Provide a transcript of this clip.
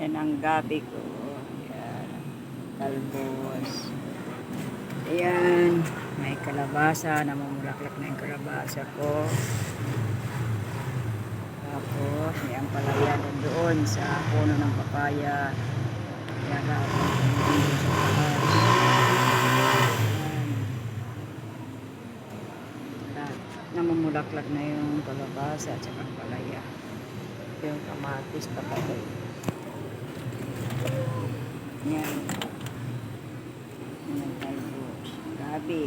Yan ang gabi ko. Yan. Talbos. Ayan. May kalabasa. Namumulaklak na yung kalabasa ko. Tapos, may ang palaya doon sa puno ng papaya. Yan ako. Doon sa taas. Ayan. Namumulaklak na yung kalabasa at saka palaya. Yung kamatis papatay. Yan. Yan ang talbos. Gabi.